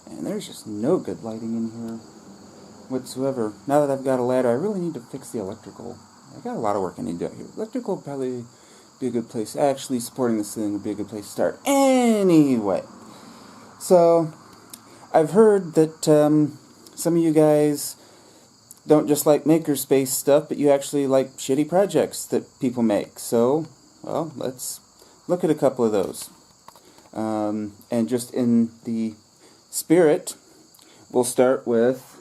And there's just no good lighting in here whatsoever. Now that I've got a ladder, I really need to fix the electrical. I got a lot of work I need to do here. Electrical would probably be a good place. Actually, supporting the ceiling would be a good place to start. Anyway, so I've heard that some of you guys don't just like makerspace stuff, but you actually like shitty projects that people make. So, well, let's look at a couple of those. And just in the spirit, we'll start with,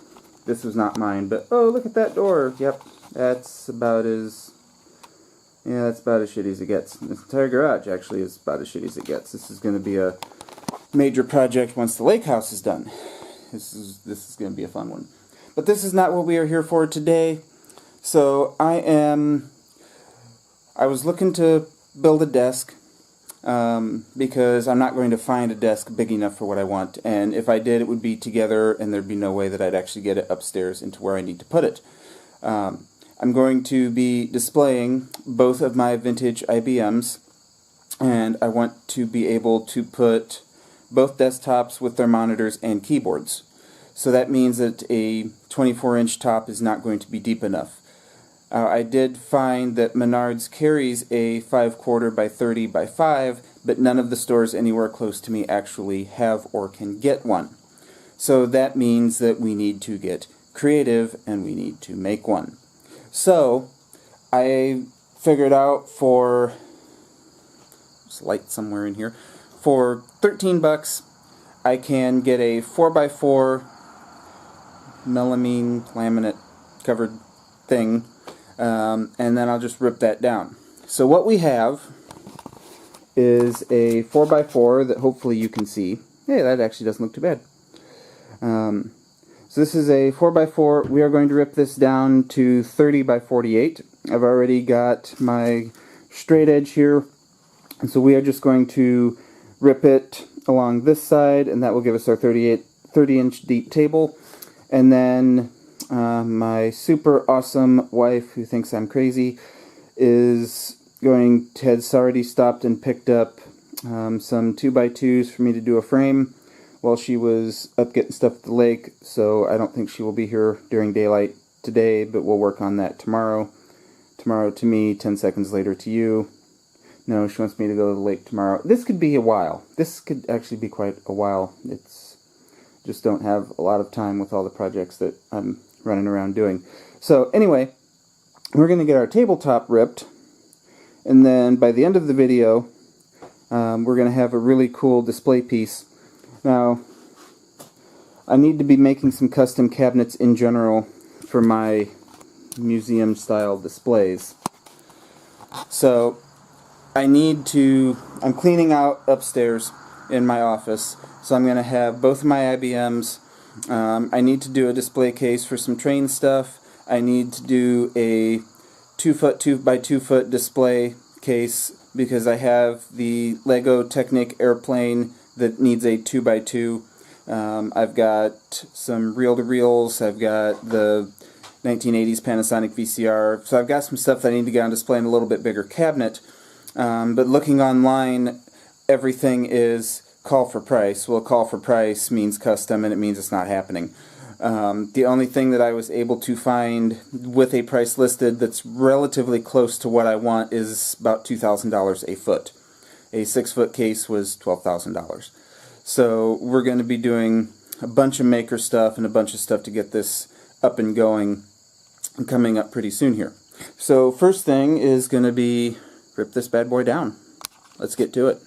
this was not mine, but oh, look at that door. Yep, that's about as shitty as it gets. This entire garage actually is about as shitty as it gets. This is going to be a major project once the lake house is done. This is going to be a fun one. But this is not what we are here for today. So I was looking to build a desk because I'm not going to find a desk big enough for what I want. And if I did, it would be together and there'd be no way that I'd actually get it upstairs into where I need to put it. I'm going to be displaying both of my vintage IBMs, and I want to be able to put both desktops with their monitors and keyboards. So that means that a 24-inch top is not going to be deep enough. I did find that Menards carries a 5/4 by 30 by 5, but none of the stores anywhere close to me actually have or can get one. So that means that we need to get creative and we need to make one. So I figured out for, there's light somewhere in here, for $13 I can get a 4x4 melamine laminate covered thing, and then I'll just rip that down. So what we have is a 4x4 that hopefully you can see. Hey, that actually doesn't look too bad. So this is a 4x4. We are going to rip this down to 30 by 48. I've already got my straight edge here, and so we are just going to rip it along this side, and that will give us our 30-inch deep table. And then my super awesome wife, who thinks I'm crazy, has already stopped and picked up some 2x2s for me to do a frame while she was up getting stuff at the lake. So I don't think she will be here during daylight today, but we'll work on that tomorrow. Tomorrow to me, 10 seconds later to you. No, she wants me to go to the lake tomorrow. This could be a while. This could actually be quite a while. It's just don't have a lot of time with all the projects that I'm running around doing. So anyway, we're going to get our tabletop ripped, and then by the end of the video, we're going to have a really cool display piece. Now, I need to be making some custom cabinets in general for my museum-style displays. So I'm cleaning out upstairs in my office, so I'm going to have both of my IBMs. I need to do a display case for some train stuff. I need to do a 2-foot 2x2-foot display case because I have the Lego Technic airplane that needs a 2x2. I've got some reel-to-reels. I've got the 1980s Panasonic VCR. So I've got some stuff that I need to get on display in a little bit bigger cabinet. But looking online, everything is call for price. Well, call for price means custom, and it means it's not happening. The only thing that I was able to find with a price listed that's relatively close to what I want is about $2,000 a foot. A 6-foot case was $12,000. So we're going to be doing a bunch of maker stuff and a bunch of stuff to get this up and going and coming up pretty soon here. So first thing is going to be rip this bad boy down. Let's get to it.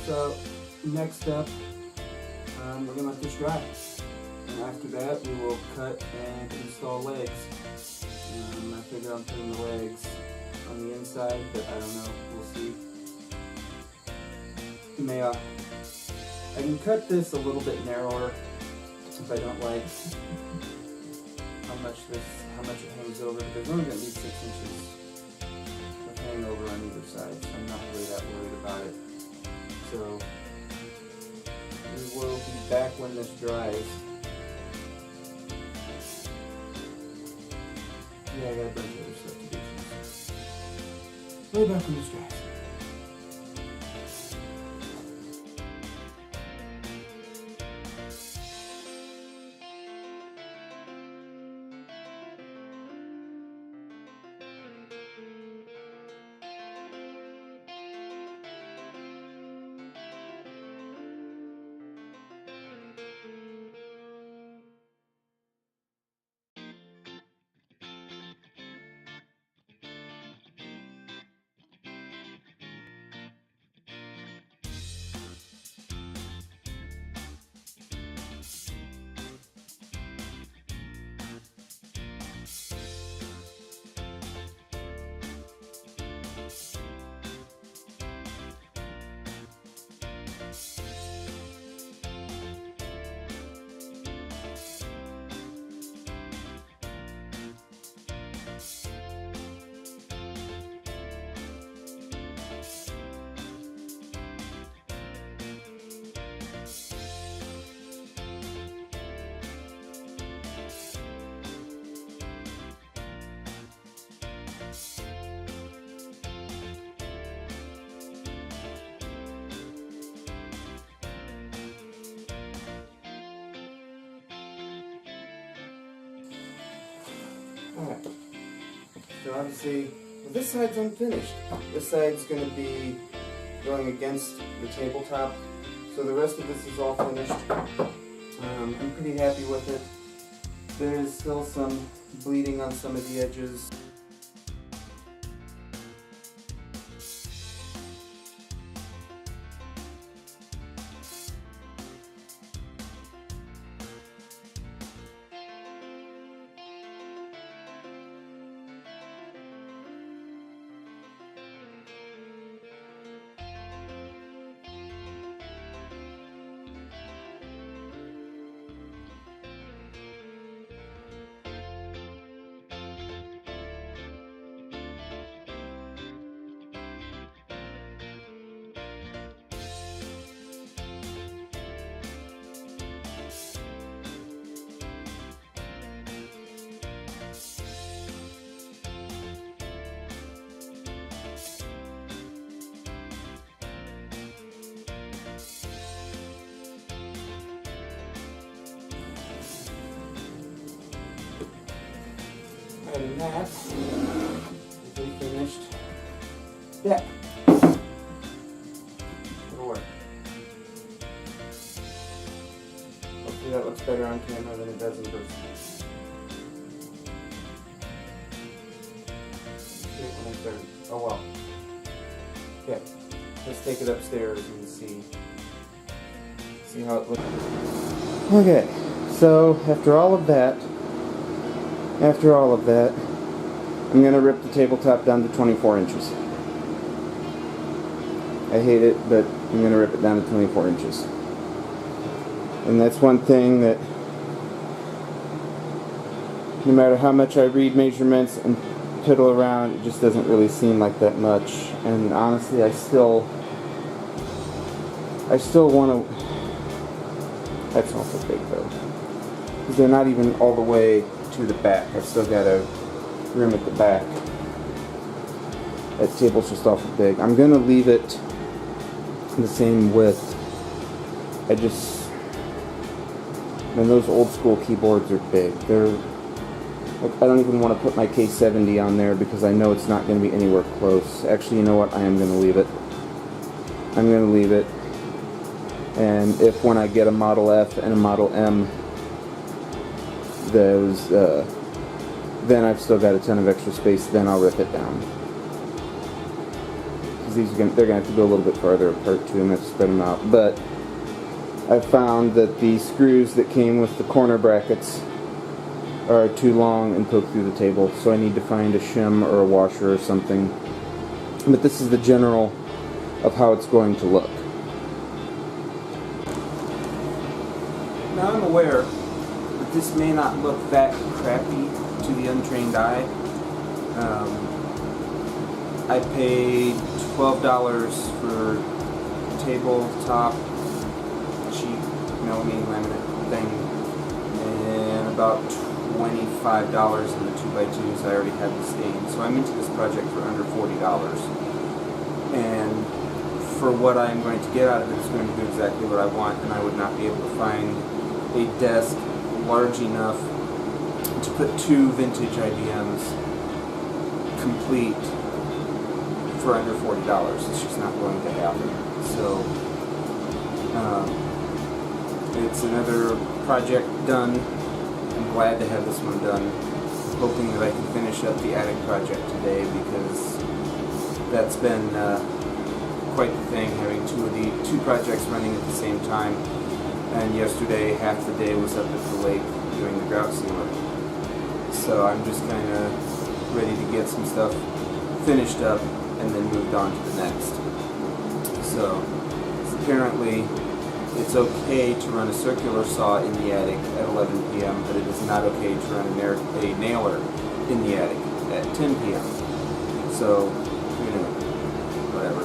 So next up, we're going to let this dry. And after that, we will cut and install legs. I figure I'm putting the legs on the inside, but I don't know. We'll see. I can cut this a little bit narrower if I don't like how much it hangs over. But there's only going to be 6 inches of hangover on either side, so I'm not really that worried about it. So we will be back when this dries. Yeah, I got a bunch of other stuff to do. We'll be back when this dries. Alright, so obviously, this side's unfinished. This side's going to be going against the tabletop, so the rest of this is all finished. I'm pretty happy with it. There is still some bleeding on some of the edges. And that is a finished deck. It'll work. Hopefully that looks better on camera than it does in person. Oh well. Okay, let's take it upstairs and see how it looks. Okay, so after all of that, I'm going to rip the tabletop down to 24 inches. I hate it, but I'm going to rip it down to 24 inches. And that's one thing that, no matter how much I read measurements and piddle around, it just doesn't really seem like that much. And honestly, I still want to... That's awful big though. Because they're not even all the way to the back. I've still got a room at the back. That table's just awful big. I'm going to leave it the same width. Man, those old school keyboards are big. I don't even want to put my K70 on there because I know it's not going to be anywhere close. Actually, you know what? I am going to leave it. I'm going to leave it. And if when I get a Model F and a Model M, then I've still got a ton of extra space, then I'll rip it down. they're gonna have to go a little bit farther apart too, and have to spread them out. But I found that the screws that came with the corner brackets are too long and poke through the table, so I need to find a shim or a washer or something. But this is the general of how it's going to look. Now I'm aware that this may not look that crappy to the untrained eye. I paid $12 for tabletop cheap melamine laminate thing, and about $25 in the 2x2s. I already had the stain, so I'm into this project for under $40. And for what I'm going to get out of it, it's going to do exactly what I want, and I would not be able to find a desk large enough to put 2 vintage IBMs complete for under $40. It's just not going to happen. So it's another project done. I'm glad to have this one done. Hoping that I can finish up the attic project today, because that's been quite the thing, having two projects running at the same time. And yesterday, half the day was up at the lake doing the grout sealer. So I'm just kind of ready to get some stuff finished up and then moved on to the next. So apparently it's okay to run a circular saw in the attic at 11 p.m., but it is not okay to run a nailer in the attic at 10 p.m. So, you know, whatever.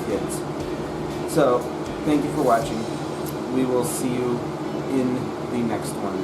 Kids. So, thank you for watching. We will see you in the next one.